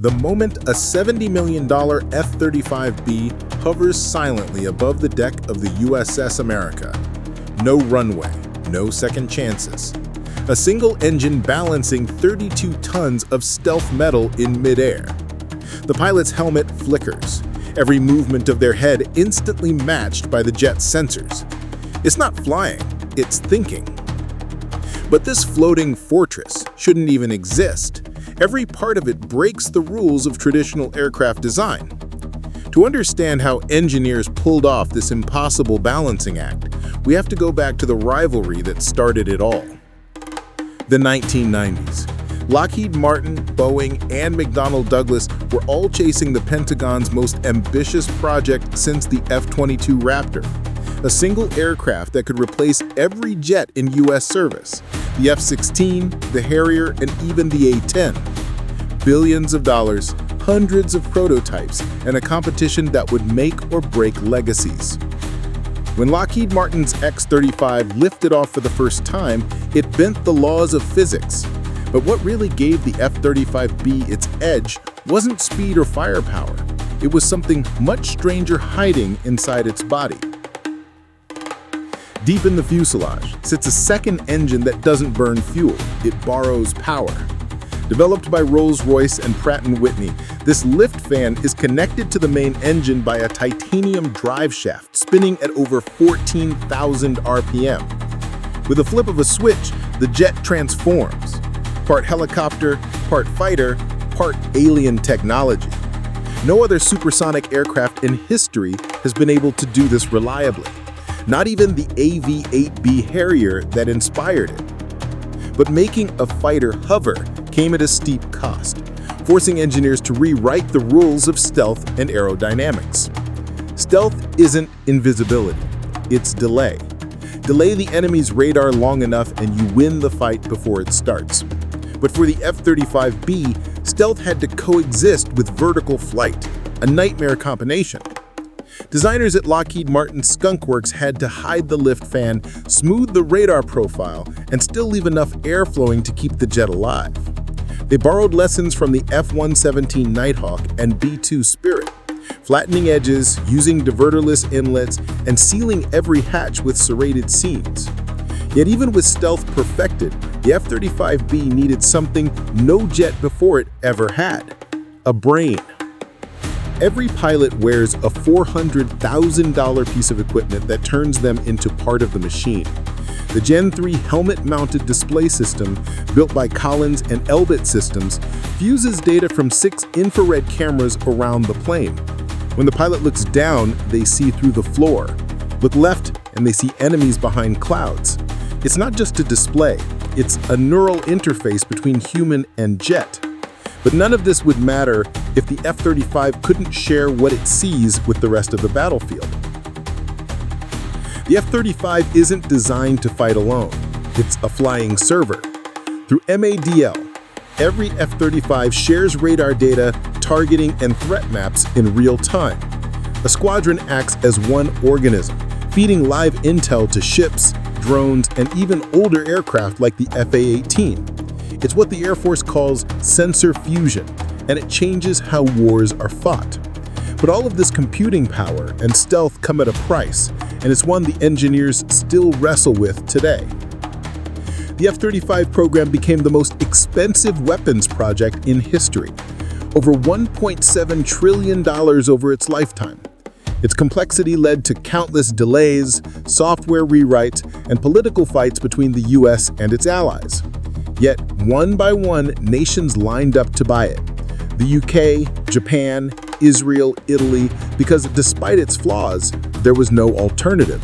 The moment a $70 million F-35B hovers silently above the deck of the USS America. No runway, no second chances. A single engine balancing 32 tons of stealth metal in midair. The pilot's helmet flickers, every movement of their head instantly matched by the jet's sensors. It's not flying, it's thinking. But this floating fortress shouldn't even exist. Every part of it breaks the rules of traditional aircraft design. To understand how engineers pulled off this impossible balancing act, we have to go back to the rivalry that started it all. The 1990s. Lockheed Martin, Boeing, and McDonnell Douglas were all chasing the Pentagon's most ambitious project since the F-22 Raptor, a single aircraft that could replace every jet in U.S. service, the F-16, the Harrier, and even the A-10. Billions of dollars, hundreds of prototypes, and a competition that would make or break legacies. When Lockheed Martin's X-35 lifted off for the first time, it bent the laws of physics. But what really gave the F-35B its edge wasn't speed or firepower. It was something much stranger hiding inside its body. Deep in the fuselage sits a second engine that doesn't burn fuel, it borrows power. Developed by Rolls-Royce and Pratt & Whitney, this lift fan is connected to the main engine by a titanium drive shaft spinning at over 14,000 RPM. With a flip of a switch, the jet transforms. Part helicopter, part fighter, part alien technology. No other supersonic aircraft in history has been able to do this reliably. Not even the AV-8B Harrier that inspired it. But making a fighter hover came at a steep cost, forcing engineers to rewrite the rules of stealth and aerodynamics. Stealth isn't invisibility, it's delay. Delay the enemy's radar long enough and you win the fight before it starts. But for the F-35B, stealth had to coexist with vertical flight, a nightmare combination. Designers at Lockheed Martin Skunk Works had to hide the lift fan, smooth the radar profile, and still leave enough air flowing to keep the jet alive. They borrowed lessons from the F-117 Nighthawk and B-2 Spirit, flattening edges, using diverterless inlets, and sealing every hatch with serrated seams. Yet even with stealth perfected, the F-35B needed something no jet before it ever had: a brain. Every pilot wears a $400,000 piece of equipment that turns them into part of the machine. The Gen 3 helmet-mounted display system, built by Collins and Elbit Systems, fuses data from 6 infrared cameras around the plane. When the pilot looks down, they see through the floor. Look left, and they see enemies behind clouds. It's not just a display, it's a neural interface between human and jet. But none of this would matter if the F-35 couldn't share what it sees with the rest of the battlefield. The F-35 isn't designed to fight alone. It's a flying server. Through MADL, every F-35 shares radar data, targeting, and threat maps in real time. A squadron acts as one organism, feeding live intel to ships, drones, and even older aircraft like the F-A-18. It's what the Air Force calls sensor fusion, and it changes how wars are fought. But all of this computing power and stealth come at a price, and it's one the engineers still wrestle with today. The F-35 program became the most expensive weapons project in history, over $1.7 trillion over its lifetime. Its complexity led to countless delays, software rewrites, and political fights between the US and its allies. Yet, one by one, nations lined up to buy it. The UK, Japan, Israel, Italy, because despite its flaws, there was no alternative.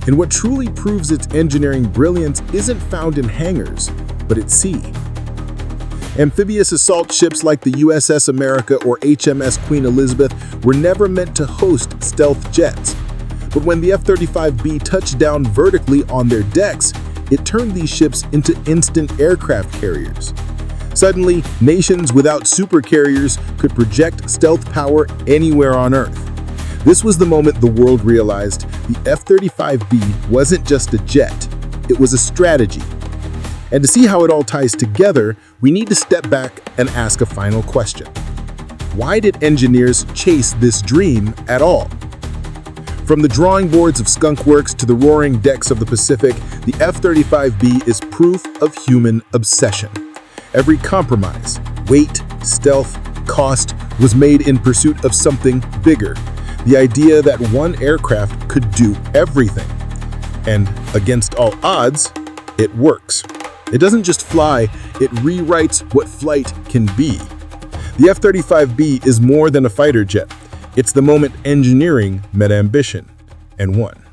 And what truly proves its engineering brilliance isn't found in hangars, but at sea. Amphibious assault ships like the USS America or HMS Queen Elizabeth were never meant to host stealth jets. But when the F-35B touched down vertically on their decks, it turned these ships into instant aircraft carriers. Suddenly, nations without supercarriers could project stealth power anywhere on Earth. This was the moment the world realized the F-35B wasn't just a jet, it was a strategy. And to see how it all ties together, we need to step back and ask a final question. Why did engineers chase this dream at all? From the drawing boards of Skunk Works to the roaring decks of the Pacific, the F-35B is proof of human obsession. Every compromise, weight, stealth, cost, was made in pursuit of something bigger. The idea that one aircraft could do everything. And against all odds, it works. It doesn't just fly, it rewrites what flight can be. The F-35B is more than a fighter jet. It's the moment engineering met ambition and won.